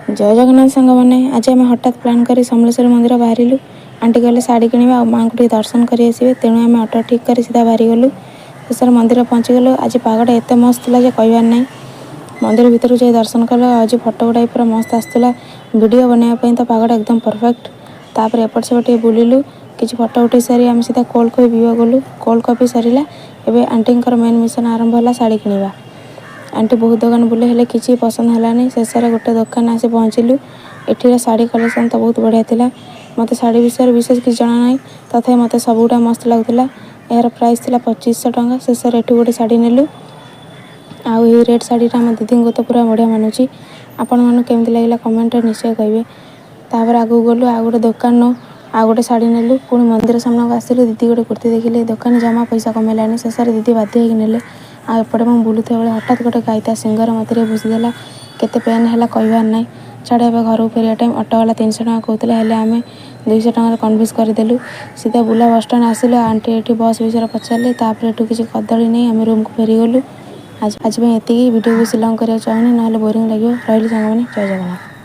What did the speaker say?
जय जगन्नाथ सांग मैंने आज आम हठात प्लां कर समलेश्वरी मंदिर बाहरिलु। आंटी कहले शाढ़ी किणवा माँ को टे दर्शन कर तेणु आम अटो ठीक कर सीधा बाहरी गलु। शेष मंदिर पहुँचीगलु। आज पागटा एत मस्त था कहबार ना। मंदिर भितर जाए दर्शन कल। आज फटो गुड़ा पूरा मस्त आसाला। वीडियो बनायापी तो पागटा एकदम परफेक्ट। तापर एपट सेपट बुलिलु किसी फटो उठे सारी आम सीधा कोल्ड कॉफी पीवा गलु। कोल्ड कॉफी सरला एवं आंटी मेन मिशन आरंभ है शाढ़ी किणवा। आंटी बहुत दुकान बुले हेले किसी पसंद है शेष गोटे दुकान आसी पहुँचलु। एठीर शाढ़ी कलेक्शन तो बहुत बढ़िया था। मत शाढ़ी विषय विशेष किसी जना ना तथा मत सबूटा मस्त लगुला। यार प्राइस थी 2500 टंका। शेष एठू गोटे शाढ़ी नेलु। आउ ये रेड शाढ़ी आम दीदी को तो पूरा बढ़िया मानुची। आपण मानू केमती लगे कमेंट निश्चय कहे। तापर आगू गलु आ गोटे दुकान आ गोटे शाढ़ी नेलु। पुणी मंदिर सामना को आसलु। दीदी गोटे कुर्ती देखिले दुकान जमा पैसा कमेलानी। शेष दीदी बाध्य होने आपटे मुझे बुलुवा बेले हठात गोटे गाइता सिंगर मत भूसीदेला। केते पेन है कहबार ना। छाड़ा घर को फेरिया टाइम ऑटो वाला 300 टंका कहते हैं आम 200 टंका कन्विन्स करदेलु। सीधा बुला बस स्टाण्ड आसिलु। आंटी ये बस विषय पचारे तापर एठू किसी कदली नहीं आम रूम को फेरीगलु। आज ये वीडियो बेसी लंग करने चाहूनी ना बोरिंग लगे रही सांग मैंने। जय जगन्नाथ।